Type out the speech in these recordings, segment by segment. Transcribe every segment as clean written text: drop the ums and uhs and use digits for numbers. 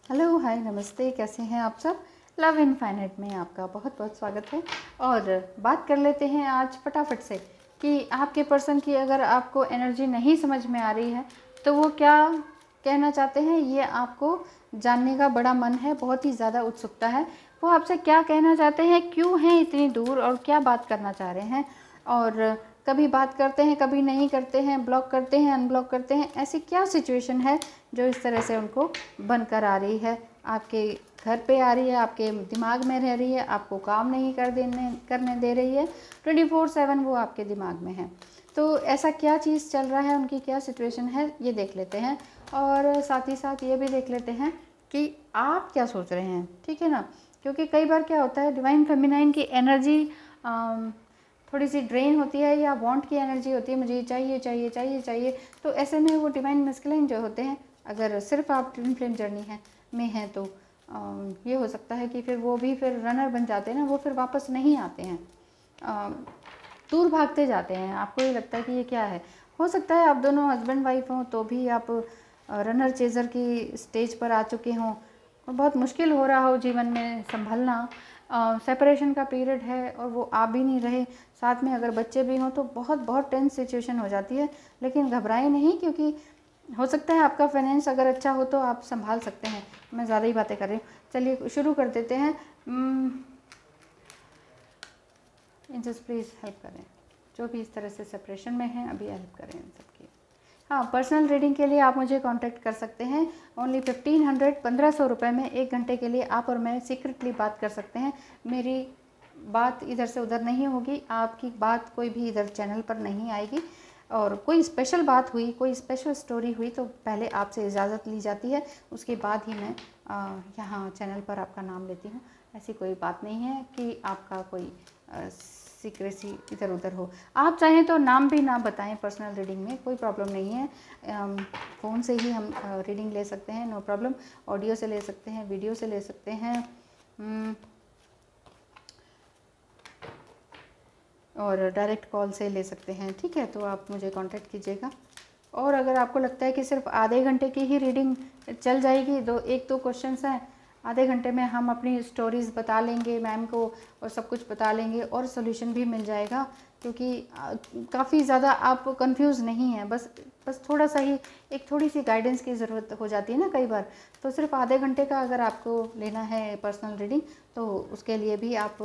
Hello, हाय, नमस्ते। कैसे हैं आप सब? लव इनफाइनाइट में आपका बहुत बहुत स्वागत है। और बात कर लेते हैं आज फटाफट से कि आपके पर्सन की अगर आपको एनर्जी नहीं समझ में आ रही है तो वो क्या कहना चाहते हैं, ये आपको जानने का बड़ा मन है, बहुत ही ज़्यादा उत्सुकता है। वो आपसे क्या कहना चाहते हैं, क्यों हैं इतनी दूर और क्या बात करना चाह रहे हैं। और कभी बात करते हैं, कभी नहीं करते हैं, ब्लॉक करते हैं, अनब्लॉक करते हैं। ऐसी क्या सिचुएशन है जो इस तरह से उनको बनकर आ रही है, आपके घर पे आ रही है, आपके दिमाग में रह रही है, आपको काम नहीं करने दे रही है। 24/7 वो आपके दिमाग में है। तो ऐसा क्या चीज़ चल रहा है, उनकी क्या सिचुएशन है, ये देख लेते हैं। और साथ ही साथ ये भी देख लेते हैं कि आप क्या सोच रहे हैं, ठीक है ना। क्योंकि कई बार क्या होता है, डिवाइन फेमिनाइन की एनर्जी थोड़ी सी ड्रेन होती है, या वांट की एनर्जी होती है, मुझे ये चाहिए चाहिए चाहिए चाहिए। तो ऐसे में वो डिवाइन मैस्कुलिन जो होते हैं, अगर सिर्फ आप ट्विन फ्लेम जर्नी में हैं तो ये हो सकता है कि फिर वो भी फिर रनर बन जाते हैं ना, वो फिर वापस नहीं आते हैं, दूर भागते जाते हैं। आपको ये लगता है कि ये क्या है। हो सकता है आप दोनों हस्बैंड वाइफ हों तो भी आप रनर चेजर की स्टेज पर आ चुके हों और बहुत मुश्किल हो रहा हो जीवन में संभलना। सेपरेशन का पीरियड है और वो आ भी नहीं रहे, साथ में अगर बच्चे भी हों तो बहुत बहुत टेंस सिचुएशन हो जाती है। लेकिन घबराएं नहीं, क्योंकि हो सकता है आपका फाइनेंस अगर अच्छा हो तो आप संभाल सकते हैं। मैं ज़्यादा ही बातें कर रही हूँ, चलिए शुरू कर देते हैं। जस्ट प्लीज़ हेल्प करें, जो भी इस तरह से सेपरेशन में हैं अभी हेल्प करें इन सबकी। हाँ, पर्सनल रीडिंग के लिए आप मुझे कांटेक्ट कर सकते हैं। ओनली 1500 रुपये में 1 घंटे के लिए आप और मैं सीक्रेटली बात कर सकते हैं। मेरी बात इधर से उधर नहीं होगी, आपकी बात कोई भी इधर चैनल पर नहीं आएगी। और कोई स्पेशल बात हुई, कोई स्पेशल स्टोरी हुई तो पहले आपसे इजाज़त ली जाती है, उसके बाद ही मैं यहाँ चैनल पर आपका नाम लेती हूँ। ऐसी कोई बात नहीं है कि आपका कोई सीक्रेसी इधर उधर हो। आप चाहें तो नाम भी ना बताएं पर्सनल रीडिंग में, कोई प्रॉब्लम नहीं है। फ़ोन से ही हम रीडिंग ले सकते हैं, नो प्रॉब्लम। ऑडियो से ले सकते हैं, वीडियो से ले सकते हैं, और डायरेक्ट कॉल से ले सकते हैं, ठीक है। तो आप मुझे कांटेक्ट कीजिएगा। और अगर आपको लगता है कि सिर्फ आधे घंटे की ही रीडिंग चल जाएगी, एक दो क्वेश्चंस हैं, आधे घंटे में हम अपनी स्टोरीज़ बता लेंगे मैम को और सब कुछ बता लेंगे और सोल्यूशन भी मिल जाएगा। क्योंकि काफ़ी ज़्यादा आप कंफ्यूज नहीं हैं, बस थोड़ा सा ही एक थोड़ी सी गाइडेंस की ज़रूरत हो जाती है ना कई बार। तो सिर्फ आधे घंटे का अगर आपको लेना है पर्सनल रीडिंग तो उसके लिए भी आप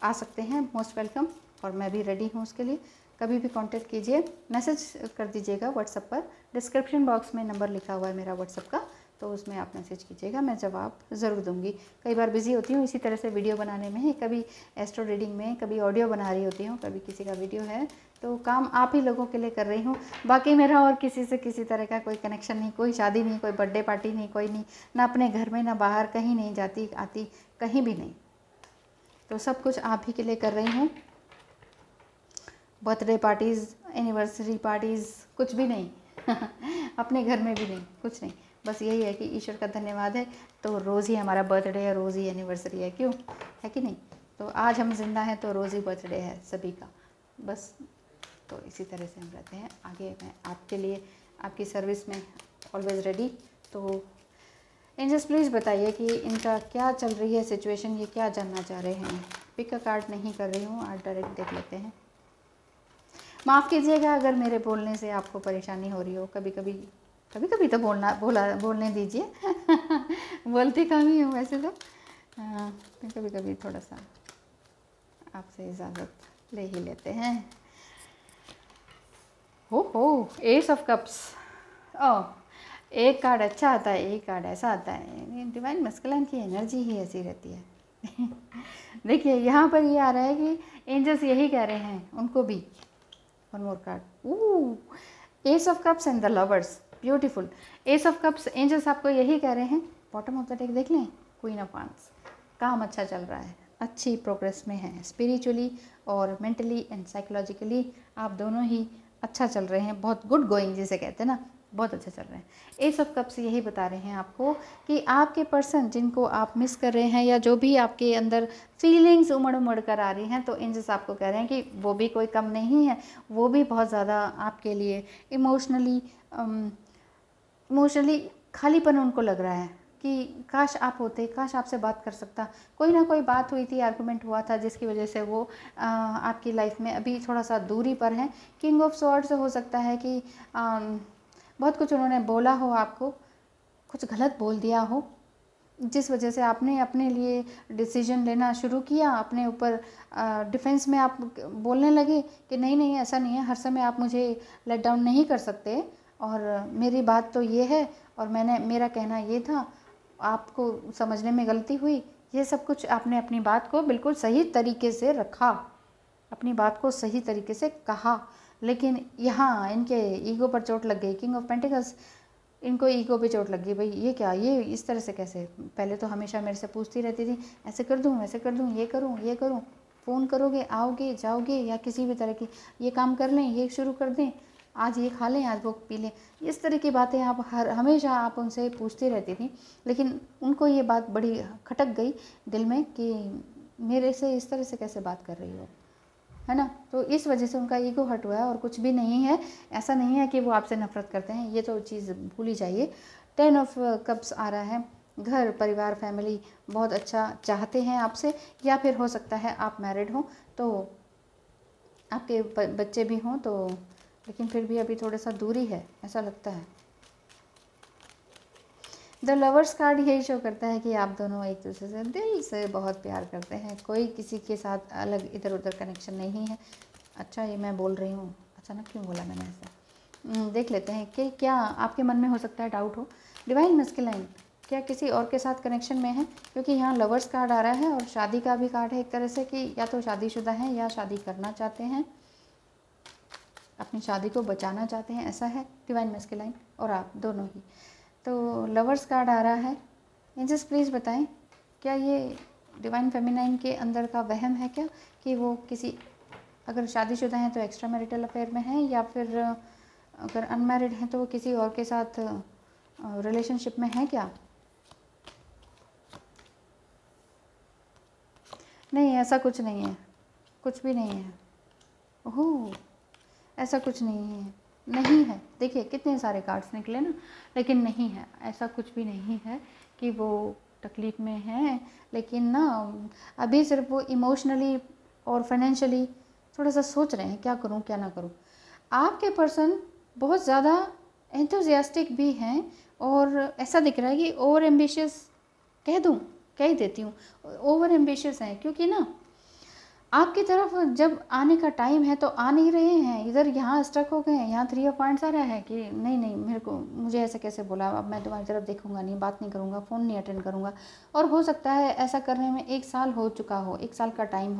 आ सकते हैं, मोस्ट वेलकम। और मैं भी रेडी हूँ उसके लिए। कभी भी कांटेक्ट कीजिए, मैसेज कर दीजिएगा व्हाट्सएप पर। डिस्क्रिप्शन बॉक्स में नंबर लिखा हुआ है मेरा व्हाट्सएप का, तो उसमें आप मैसेज कीजिएगा, मैं जवाब ज़रूर दूंगी। कई बार बिजी होती हूँ इसी तरह से वीडियो बनाने में, कभी एस्ट्रो रीडिंग में, कभी ऑडियो बना रही होती हूँ, कभी किसी का वीडियो है। तो काम आप ही लोगों के लिए कर रही हूँ। बाकी मेरा और किसी से किसी तरह का कोई कनेक्शन नहीं, कोई शादी नहीं, कोई बर्थडे पार्टी नहीं, कोई नहीं, ना अपने घर में ना बाहर, कहीं नहीं जाती आती, कहीं भी नहीं। तो सब कुछ आप ही के लिए कर रही हूँ। बर्थडे पार्टीज़, एनिवर्सरी पार्टीज़, कुछ भी नहीं अपने घर में भी नहीं, कुछ नहीं। बस यही है कि ईश्वर का धन्यवाद है तो रोज़ ही हमारा बर्थडे है, रोज़ ही एनिवर्सरी है, क्यों है कि नहीं। तो आज हम जिंदा हैं तो रोज़ ही बर्थडे है सभी का, बस। तो इसी तरह से हम रहते हैं। आगे मैं आपके लिए, आपकी सर्विस में ऑलवेज़ रेडी। तो एंजल्स प्लीज़ बताइए कि इनका क्या चल रही है सिचुएशन, ये क्या जानना चाह रहे हैं। पिक का कार्ड नहीं कर रही हूँ, आज डायरेक्ट देख लेते हैं। माफ़ कीजिएगा अगर मेरे बोलने से आपको परेशानी हो रही हो। कभी कभी तो बोलने दीजिए बोलती कम ही हूँ वैसे तो कभी कभी थोड़ा सा आपसे इजाज़त ले ही लेते हैं। हो एस ऑफ कप्स। ओह, एक कार्ड अच्छा आता है, एक कार्ड ऐसा आता है। डिवाइन मैस्कुलिन की एनर्जी ही ऐसी रहती है देखिए यहाँ पर ये आ रहा है कि एंजल्स यही कह रहे हैं उनको भी। One more card, ace of cups and the lovers, beautiful. Ace of cups, angels आपको यही कह रहे हैं। बॉटम ऑफ द डेक देख लें, क्वीन ऑफ वांड्स। काम अच्छा चल रहा है, अच्छी प्रोग्रेस में है, स्पिरिचुअली और मेंटली एंड साइकोलॉजिकली आप दोनों ही अच्छा चल रहे हैं। बहुत गुड गोइंग जिसे कहते हैं ना, बहुत अच्छा चल रहे हैं। एस ऑफ कप्स यही बता रहे हैं आपको कि आपके पर्सन जिनको आप मिस कर रहे हैं, या जो भी आपके अंदर फीलिंग्स उमड़ कर आ रही हैं, तो एंजल्स आपको कह रहे हैं कि वो भी कोई कम नहीं है। वो भी बहुत ज़्यादा आपके लिए इमोशनली खालीपन उनको लग रहा है कि काश आप होते, काश आपसे बात कर सकता, कोई ना कोई बात हुई थी, आर्गुमेंट हुआ था जिसकी वजह से वो आपकी लाइफ में अभी थोड़ा सा दूरी पर है। किंग ऑफ स्वॉर्ड्स हो सकता है कि बहुत कुछ उन्होंने बोला हो, आपको कुछ गलत बोल दिया हो, जिस वजह से आपने अपने लिए डिसीजन लेना शुरू किया, अपने ऊपर डिफेंस में आप बोलने लगे कि नहीं नहीं ऐसा नहीं है, हर समय आप मुझे लेट डाउन नहीं कर सकते, और मेरी बात तो ये है और मेरा कहना ये था, आपको समझने में गलती हुई। ये सब कुछ आपने अपनी बात को बिल्कुल सही तरीके से रखा, अपनी बात को सही तरीके से कहा, लेकिन यहाँ इनके ईगो पर चोट लग गई। किंग ऑफ पेंटिकल्स, इनको ईगो पे चोट लग गई, भाई ये क्या, ये इस तरह से कैसे, पहले तो हमेशा मेरे से पूछती रहती थी, ऐसे कर दूँ वैसे कर दूँ, ये करूँ, फ़ोन करोगे, आओगे जाओगे, या किसी भी तरह की, ये काम कर लें, ये शुरू कर दें, आज ये खा लें, आज वो पी लें, इस तरह की बातें आप हमेशा आप उनसे पूछती रहती थी। लेकिन उनको ये बात बड़ी खटक गई दिल में कि मेरे से इस तरह से कैसे बात कर रही हो, है ना। तो इस वजह से उनका ईगो हर्ट हुआ है, और कुछ भी नहीं है। ऐसा नहीं है कि वो आपसे नफरत करते हैं, ये तो चीज़ भूल ही जाइए। 10 ऑफ कप्स आ रहा है, घर परिवार फैमिली बहुत अच्छा चाहते हैं आपसे, या फिर हो सकता है आप मैरिड हो तो आपके बच्चे भी हों, तो लेकिन फिर भी अभी थोड़ा सा दूरी है ऐसा लगता है। द लवर्स कार्ड यही शो करता है कि आप दोनों एक दूसरे से दिल से बहुत प्यार करते हैं, कोई किसी के साथ अलग इधर उधर कनेक्शन नहीं है। अच्छा, ये मैं बोल रही हूँ, अचानक क्यों बोला मैंने ऐसा। देख लेते हैं कि क्या आपके मन में हो सकता है डाउट हो। डिवाइन मस्कुलाइन क्या किसी और के साथ कनेक्शन में है, क्योंकि यहाँ लवर्स कार्ड आ रहा है और शादी का भी कार्ड है एक तरह से, कि या तो शादीशुदा हैं या शादी करना चाहते हैं, अपनी शादी को बचाना चाहते हैं, ऐसा है डिवाइन मस्कुलाइन और आप दोनों ही। तो लवर्स कार्ड आ रहा है, एंजल्स प्लीज़ बताएं क्या ये डिवाइन फेमिनाइन के अंदर का वहम है क्या, कि वो किसी, अगर शादीशुदा हैं तो एक्स्ट्रा मैरिटल अफेयर में हैं, या फिर अगर अनमैरिड हैं तो वो किसी और के साथ रिलेशनशिप में है क्या। नहीं, ऐसा कुछ नहीं है, कुछ भी नहीं है। ओह, ऐसा कुछ नहीं है। देखिए कितने सारे कार्ड्स निकले ना, लेकिन नहीं है, ऐसा कुछ भी नहीं है कि वो तकलीफ़ में हैं। लेकिन ना अभी सिर्फ वो इमोशनली और फाइनेंशियली थोड़ा सा सोच रहे हैं क्या करूं क्या ना करूं। आपके पर्सन बहुत ज़्यादा एंथुजियास्टिक भी हैं, और ऐसा दिख रहा है कि ओवर एम्बिशियस, कह ही देती हूँ, ओवर एम्बिशियस हैं, क्योंकि ना आपकी तरफ जब आने का टाइम है तो आ नहीं रहे हैं, इधर यहाँ स्टक हो गए हैं। यहाँ 3 ऑफ पॉइंट्स आ रहा है कि नहीं नहीं, मुझे ऐसे कैसे बोला, अब मैं तुम्हारी तरफ देखूंगा नहीं, बात नहीं करूँगा, फ़ोन नहीं अटेंड करूँगा। और हो सकता है ऐसा करने में 1 साल हो चुका हो, 1 साल का टाइम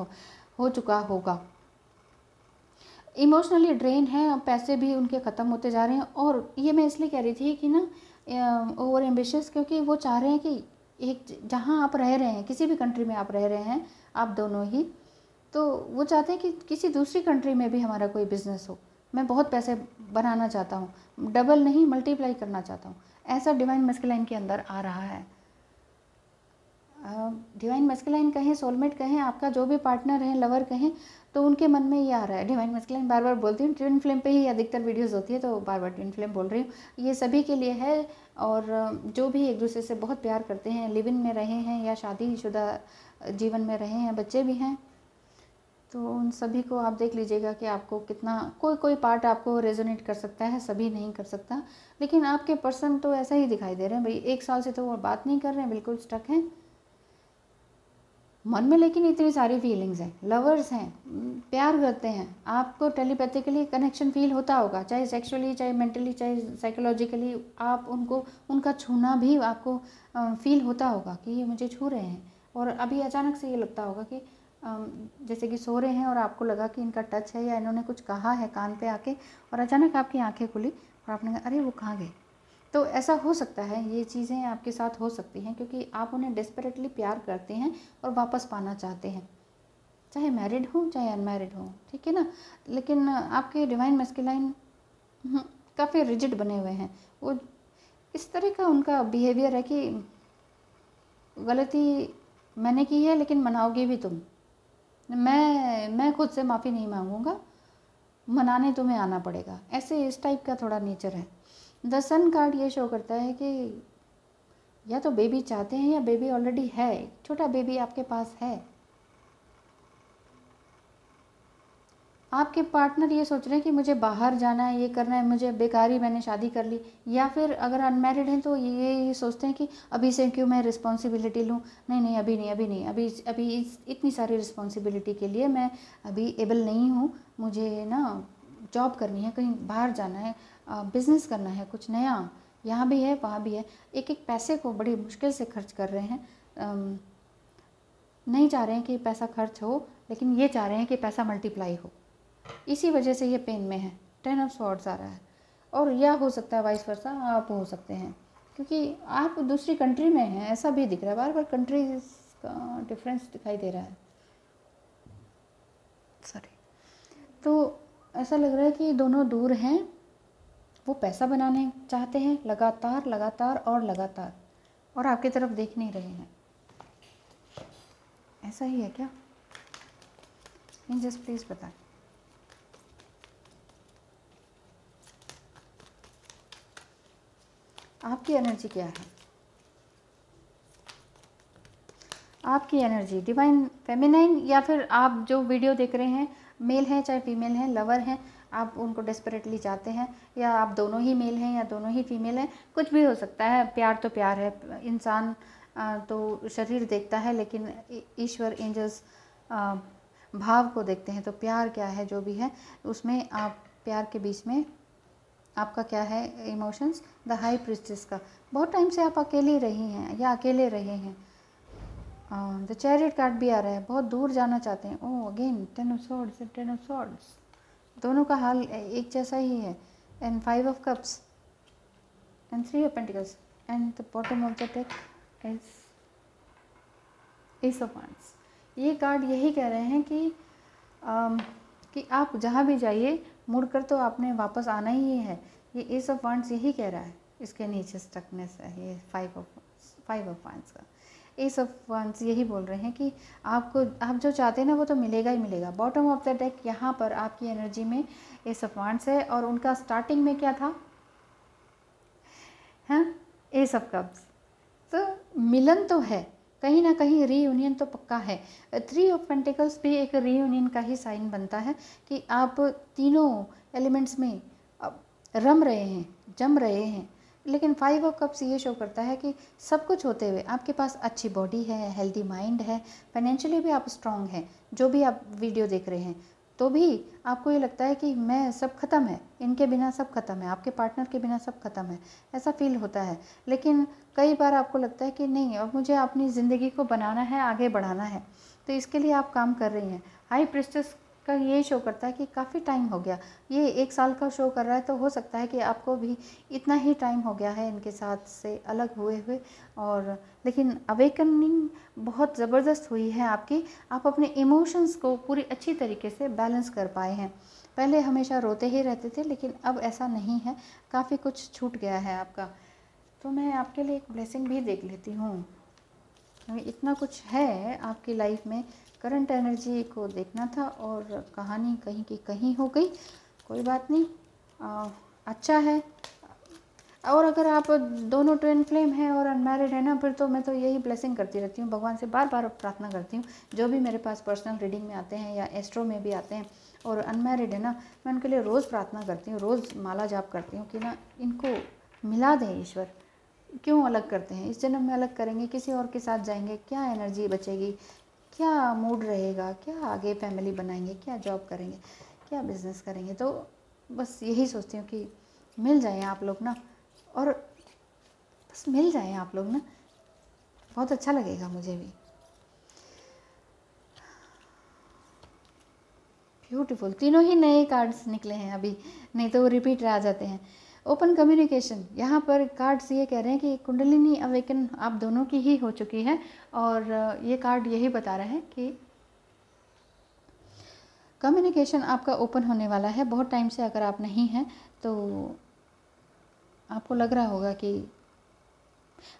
हो चुका होगा। इमोशनली ड्रेन है, पैसे भी उनके ख़त्म होते जा रहे हैं। और ये मैं इसलिए कह रही थी कि ना ओवर एम्बिशियस, क्योंकि वो चाह रहे हैं कि एक जहाँ आप रह रहे हैं, किसी भी कंट्री में आप रह रहे हैं, आप दोनों ही, तो वो चाहते हैं कि किसी दूसरी कंट्री में भी हमारा कोई बिज़नेस हो। मैं बहुत पैसे बनाना चाहता हूँ, डबल नहीं मल्टीप्लाई करना चाहता हूँ, ऐसा डिवाइन मस्कुलाइन के अंदर आ रहा है। डिवाइन मस्कुलाइन कहें, सोलमेट कहें, आपका जो भी पार्टनर है, लवर कहें, तो उनके मन में ये आ रहा है। डिवाइन मस्कुलाइन बार बार बोलती हूँ, ट्विन फ्लेम पे ही अधिकतर वीडियोस होती है, तो बार बार ट्विन फ्लेम बोल रही हूँ। ये सभी के लिए है, और जो भी एक दूसरे से बहुत प्यार करते हैं, लिव इन में रहे हैं या शादीशुदा जीवन में रहे हैं, बच्चे भी हैं, तो उन सभी को आप देख लीजिएगा कि आपको कितना, कोई पार्ट आपको रेजोनेट कर सकता है, सभी नहीं कर सकता। लेकिन आपके पर्सन तो ऐसा ही दिखाई दे रहे हैं, भाई 1 साल से तो वो बात नहीं कर रहे हैं, बिल्कुल स्टक हैं मन में, लेकिन इतनी सारी फीलिंग्स हैं, लवर्स हैं, प्यार करते हैं। आपको टेलीपैथिकली कनेक्शन फील होता होगा, चाहे सेक्सुअली, चाहे मेंटली, चाहे साइकोलॉजिकली, आप उनका छूना भी आपको फील होता होगा कि ये मुझे छू रहे हैं। और अभी अचानक से ये लगता होगा कि जैसे कि सो रहे हैं और आपको लगा कि इनका टच है, या इन्होंने कुछ कहा है कान पे आके, और अचानक आपकी आंखें खुली और आपने कहा अरे वो कहाँ गए। तो ऐसा हो सकता है, ये चीज़ें आपके साथ हो सकती हैं, क्योंकि आप उन्हें डेस्परेटली प्यार करते हैं और वापस पाना चाहते हैं, चाहे मैरिड हो चाहे अनमैरिड हो, ठीक है ना। लेकिन आपके डिवाइन मस्कुलाइन काफ़ी रिजिड बने हुए हैं। वो इस तरह का उनका बिहेवियर है कि गलती मैंने की है लेकिन मनाओगे भी तुम, मैं खुद से माफ़ी नहीं मांगूंगा, मनाने तुम्हें आना पड़ेगा, ऐसे इस टाइप का थोड़ा नेचर है। द सन कार्ड ये शो करता है कि या तो बेबी चाहते हैं या बेबी ऑलरेडी है, छोटा बेबी आपके पास है। आपके पार्टनर ये सोच रहे हैं कि मुझे बाहर जाना है, ये करना है, मुझे बेकारी, मैंने शादी कर ली। या फिर अगर अनमैरिड हैं तो ये सोचते हैं कि अभी से क्यों मैं रिस्पॉन्सिबिलिटी लूँ, नहीं नहीं अभी नहीं, अभी नहीं, अभी इतनी सारी रिस्पॉन्सिबिलिटी के लिए मैं अभी एबल नहीं हूँ, मुझे ना जॉब करनी है, कहीं बाहर जाना है, बिज़नेस करना है, कुछ नया, यहाँ भी है वहाँ भी है। एक एक पैसे को बड़ी मुश्किल से खर्च कर रहे हैं। नहीं चाह रहे हैं कि पैसा खर्च हो, लेकिन ये चाह रहे हैं कि पैसा मल्टीप्लाई हो। इसी वजह से ये पेन में है। 10 ऑफ स्वॉर्ड्स आ रहा है। और या हो सकता है वाइस वर्सा, आप हो सकते हैं क्योंकि आप दूसरी कंट्री में हैं, ऐसा भी दिख रहा है, बार बार कंट्री का डिफरेंस दिखाई दे रहा है। सॉरी। तो ऐसा लग रहा है कि दोनों दूर हैं, वो पैसा बनाने चाहते हैं लगातार लगातार और लगातार, और आपकी तरफ देख नहीं रहे हैं। ऐसा ही है क्या? जस्ट प्लीज़ बताएं। आपकी एनर्जी क्या है? आपकी एनर्जी डिवाइन फेमिनाइन, या फिर आप जो वीडियो देख रहे हैं, मेल हैं चाहे फीमेल हैं, लवर हैं, आप उनको डेस्परेटली चाहते हैं, या आप दोनों ही मेल हैं या दोनों ही फीमेल हैं, कुछ भी हो सकता है। प्यार तो प्यार है। इंसान तो शरीर देखता है, लेकिन ईश्वर, एंजल्स भाव को देखते हैं। तो प्यार क्या है, जो भी है उसमें, आप प्यार के बीच में आपका क्या है इमोशंस? द हाई प्रिस्टेस का। बहुत टाइम से आप अकेली रही हैं या अकेले रहे हैं। द चैरियट कार्ड भी आ रहा है, बहुत दूर जाना चाहते हैं। Oh again 10 of swords, 10 of swords, दोनों का हाल एक जैसा ही है। And 5 of cups and 3 of pentacles and the bottom of the deck is ace of wands. ये कार्ड यही कह रहे हैं कि आप जहाँ भी जाइए, मुड़कर तो आपने वापस आना ही है। ये एस ऑफ वांड्स यही कह रहा है। इसके नीचे स्टकनेस है, ये 5 ऑफ वांड्स का। एस ऑफ वांड्स यही बोल रहे हैं कि आप जो चाहते हैं ना, वो तो मिलेगा ही मिलेगा। बॉटम ऑफ द डेक, यहाँ पर आपकी एनर्जी में एस ऑफ वांड्स है, और उनका स्टार्टिंग में क्या था? हाँ, एस ऑफ कप्स। तो मिलन तो है, कहीं ना कहीं रीयूनियन तो पक्का है। 3 ऑफ पेंटिकल्स भी एक रीयूनियन का ही साइन बनता है कि आप तीनों एलिमेंट्स में रम रहे हैं, जम रहे हैं। लेकिन 5 ऑफ कप्स ये शो करता है कि सब कुछ होते हुए आपके पास अच्छी बॉडी है, हेल्दी माइंड है, फाइनेंशियली भी आप स्ट्रांग हैं। जो भी आप वीडियो देख रहे हैं, तो भी आपको ये लगता है कि मैं सब ख़त्म है, इनके बिना सब ख़त्म है, आपके पार्टनर के बिना सब ख़त्म है, ऐसा फील होता है। लेकिन कई बार आपको लगता है कि नहीं, अब मुझे अपनी ज़िंदगी को बनाना है, आगे बढ़ाना है, तो इसके लिए आप काम कर रही हैं। हाई प्रिस्टेस का ये शो करता है कि काफ़ी टाइम हो गया, ये 1 साल का शो कर रहा है, तो हो सकता है कि आपको भी इतना ही टाइम हो गया है इनके साथ से अलग हुए। और लेकिन अवेकनिंग बहुत ज़बरदस्त हुई है आपकी। आप अपने इमोशंस को पूरी अच्छी तरीके से बैलेंस कर पाए हैं। पहले हमेशा रोते ही रहते थे, लेकिन अब ऐसा नहीं है, काफ़ी कुछ छूट गया है आपका। तो मैं आपके लिए एक ब्लेसिंग भी देख लेती हूँ। इतना कुछ है आपकी लाइफ में। करंट एनर्जी को देखना था और कहानी कहीं की कहीं हो गई, कोई बात नहीं, अच्छा है। और अगर आप दोनों ट्विन फ्लेम हैं और अनमैरिड है ना, फिर तो मैं तो यही ब्लेसिंग करती रहती हूँ, भगवान से बार बार प्रार्थना करती हूँ। जो भी मेरे पास पर्सनल रीडिंग में आते हैं या एस्ट्रो में भी आते हैं और अनमैरिड है ना, मैं उनके लिए रोज़ प्रार्थना करती हूँ, रोज़ माला जाप करती हूँ कि ना इनको मिला दें ईश्वर। क्यों अलग करते हैं? इस जन्म में अलग करेंगे, किसी और के साथ जाएंगे, क्या एनर्जी बचेगी, क्या मूड रहेगा, क्या आगे फैमिली बनाएंगे, क्या जॉब करेंगे, क्या बिज़नेस करेंगे। तो बस यही सोचती हूँ कि मिल जाएं आप लोग ना, और बस मिल जाएं आप लोग ना, बहुत अच्छा लगेगा मुझे भी। ब्यूटीफुल, तीनों ही नए कार्ड्स निकले हैं अभी, नहीं तो वो रिपीट रह जाते हैं। ओपन कम्युनिकेशन, यहाँ पर कार्ड्स ये कह रहे हैं कि कुंडलिनी अवेकन आप दोनों की ही हो चुकी है। और ये कार्ड यही बता रहे हैं कि कम्युनिकेशन आपका ओपन होने वाला है। बहुत टाइम से अगर आप नहीं हैं तो आपको लग रहा होगा कि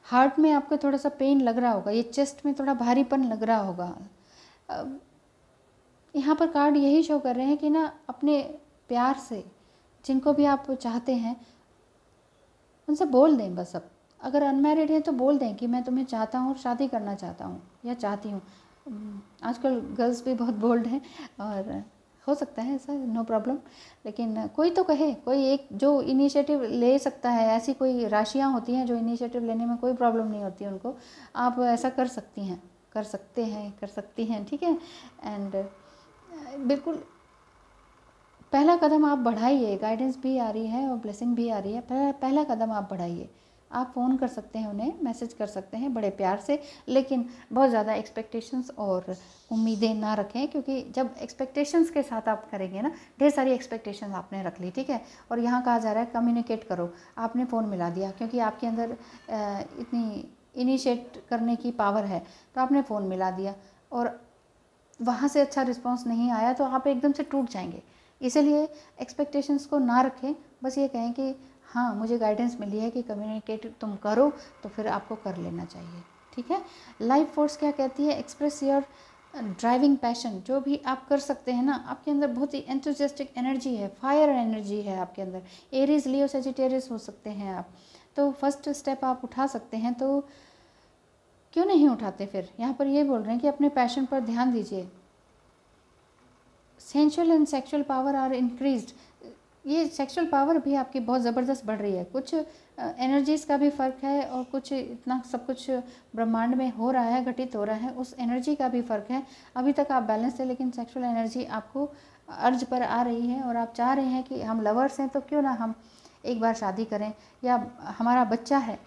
हार्ट में आपको थोड़ा सा पेन लग रहा होगा, ये चेस्ट में थोड़ा भारीपन लग रहा होगा। यहाँ पर कार्ड यही शो कर रहे हैं कि ना अपने प्यार से जिनको भी आप चाहते हैं उनसे बोल दें बस। अब अगर अनमैरिड है तो बोल दें कि मैं तुम्हें चाहता हूँ, शादी करना चाहता हूँ या चाहती हूँ। आजकल गर्ल्स भी बहुत बोल्ड हैं और हो सकता है ऐसा, नो प्रॉब्लम। लेकिन कोई तो कहे, कोई एक जो इनिशिएटिव ले सकता है। ऐसी कोई राशियाँ होती हैं जो इनिशिएटिव लेने में कोई प्रॉब्लम नहीं होती उनको। आप ऐसा कर सकती हैं, कर सकते हैं, कर सकती हैं, ठीक है। एंड बिल्कुल पहला कदम आप बढ़ाइए। गाइडेंस भी आ रही है और ब्लेसिंग भी आ रही है। पहला कदम आप बढ़ाइए। आप फ़ोन कर सकते हैं, उन्हें मैसेज कर सकते हैं बड़े प्यार से, लेकिन बहुत ज़्यादा एक्सपेक्टेशंस और उम्मीदें ना रखें, क्योंकि जब एक्सपेक्टेशंस के साथ आप करेंगे ना, ढेर सारी एक्सपेक्टेशंस आपने रख ली, ठीक है। और यहाँ कहा जा रहा है कम्युनिकेट करो। आपने फ़ोन मिला दिया क्योंकि आपके अंदर इतनी इनिशिएट करने की पावर है, तो आपने फ़ोन मिला दिया और वहाँ से अच्छा रिस्पॉन्स नहीं आया तो आप एकदम से टूट जाएंगे। इसीलिए एक्सपेक्टेशंस को ना रखें, बस ये कहें कि हाँ मुझे गाइडेंस मिली है कि कम्युनिकेट तुम करो, तो फिर आपको कर लेना चाहिए, ठीक है। लाइफ फोर्स क्या कहती है? Express your driving passion. जो भी आप कर सकते हैं ना, आपके अंदर बहुत ही एंथुसियास्टिक एनर्जी है, फायर एनर्जी है आपके अंदर। एरीज, लियो, सेजिटेरियस हो सकते हैं आप। तो फर्स्ट स्टेप आप उठा सकते हैं, तो क्यों नहीं उठाते फिर? यहाँ पर ये बोल रहे हैं कि अपने पैशन पर ध्यान दीजिए। Sensual and sexual power are increased. ये सेक्सुअल पावर भी आपकी बहुत ज़बरदस्त बढ़ रही है। कुछ एनर्जीज़ का भी फ़र्क है और कुछ इतना सब कुछ ब्रह्मांड में हो रहा है, घटित हो रहा है, उस एनर्जी का भी फ़र्क है। अभी तक आप बैलेंस थे, लेकिन सेक्सुअल एनर्जी आपको अर्ज पर आ रही है और आप चाह रहे हैं कि हम लवर्स हैं तो क्यों ना हम एक बार शादी करें, या हमारा बच्चा है,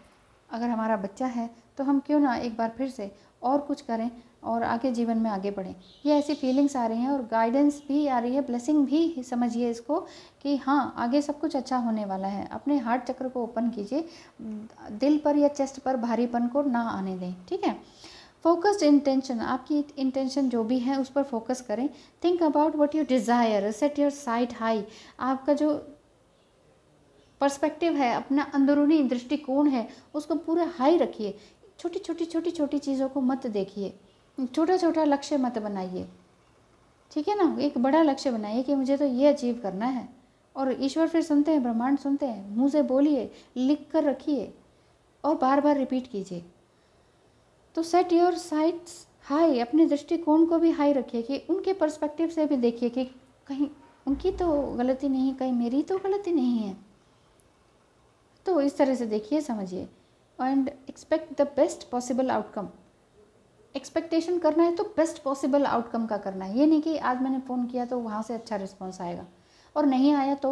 अगर हमारा बच्चा है तो हम क्यों ना एक बार फिर से और कुछ करें और आगे जीवन में आगे बढ़ें। ये ऐसी फीलिंग्स आ रही हैं और गाइडेंस भी आ रही है, ब्लेसिंग भी समझिए इसको कि हाँ आगे सब कुछ अच्छा होने वाला है। अपने हार्ट चक्र को ओपन कीजिए, दिल पर या चेस्ट पर भारीपन को ना आने दें, ठीक है। फोकस्ड इंटेंशन, आपकी इंटेंशन जो भी है उस पर फोकस करें। Think about what you desire, set your site high. आपका जो पर्सपेक्टिव है, अपना अंदरूनी दृष्टिकोण है, उसको पूरा हाई रखिए। छोटी छोटी चीज़ों को मत देखिए, छोटा छोटा लक्ष्य मत बनाइए, ठीक है ना। एक बड़ा लक्ष्य बनाइए कि मुझे तो ये अचीव करना है, और ईश्वर फिर सुनते हैं, ब्रह्मांड सुनते हैं। मुंह से बोलिए, लिख कर रखिए और बार बार रिपीट कीजिए। तो सेट योर साइट्स हाई, अपने दृष्टिकोण को भी हाई रखिए कि उनके पर्सपेक्टिव से भी देखिए कि कहीं उनकी तो गलती नहीं, कहीं मेरी तो गलती नहीं है। तो इस तरह से देखिए, समझिए। And expect the best possible outcome. Expectation करना है तो बेस्ट पॉसिबल आउटकम का करना है। ये नहीं कि आज मैंने फ़ोन किया तो वहाँ से अच्छा रिस्पॉन्स आएगा और नहीं आया तो,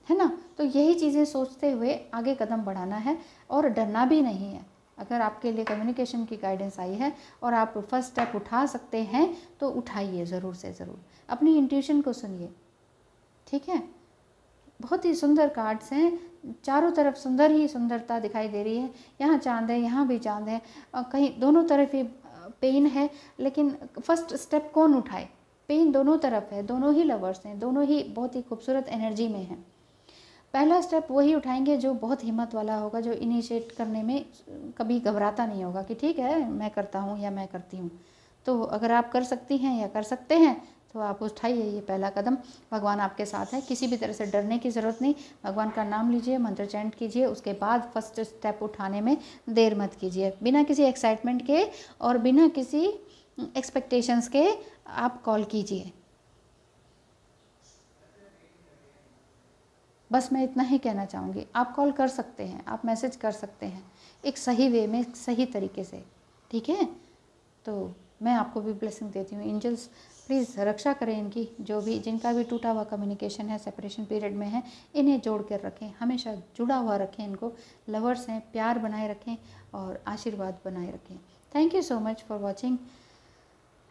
है ना। तो यही चीज़ें सोचते हुए आगे कदम बढ़ाना है और डरना भी नहीं है। अगर आपके लिए कम्युनिकेशन की गाइडेंस आई है और आप फर्स्ट स्टेप उठा सकते हैं तो उठाइए, ज़रूर से ज़रूर। अपनी इंट्यूशन को सुनिए, ठीक है। बहुत ही सुंदर कार्ड्स हैं, चारों तरफ सुंदर ही सुंदरता दिखाई दे रही है। यहाँ चांद है, यहाँ भी चांद है, कहीं दोनों तरफ ही पेन है, लेकिन फर्स्ट स्टेप कौन उठाए? पेन दोनों तरफ है, दोनों ही लवर्स हैं, दोनों ही बहुत ही खूबसूरत एनर्जी में हैं। पहला स्टेप वही उठाएंगे जो बहुत हिम्मत वाला होगा, जो इनिशिएट करने में कभी घबराता नहीं होगा कि ठीक है मैं करता हूँ या मैं करती हूँ। तो अगर आप कर सकती हैं या कर सकते हैं तो आप उठाइए ये पहला कदम। भगवान आपके साथ है, किसी भी तरह से डरने की ज़रूरत नहीं। भगवान का नाम लीजिए, मंत्र चैंट कीजिए, उसके बाद फर्स्ट स्टेप उठाने में देर मत कीजिए। बिना किसी एक्साइटमेंट के और बिना किसी एक्सपेक्टेशंस के आप कॉल कीजिए। बस मैं इतना ही कहना चाहूँगी। आप कॉल कर सकते हैं, आप मैसेज कर सकते हैं, एक सही वे में, सही तरीके से, ठीक है। तो मैं आपको भी ब्लेसिंग देती हूँ। एंजल्स प्लीज़ रक्षा करें इनकी, जो भी जिनका भी टूटा हुआ कम्युनिकेशन है, सेपरेशन पीरियड में है, इन्हें जोड़ कर रखें, हमेशा जुड़ा हुआ रखें इनको। लवर्स हैं, प्यार बनाए रखें और आशीर्वाद बनाए रखें। Thank you so much for watching.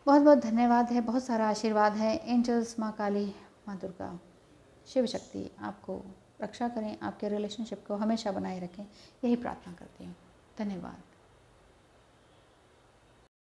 बहुत बहुत धन्यवाद है, बहुत सारा आशीर्वाद है। एंजल्स, माँ काली, माँ दुर्गा, शिव शक्ति आपको रक्षा करें, आपके रिलेशनशिप को हमेशा बनाए रखें, यही प्रार्थना करती हूँ। धन्यवाद।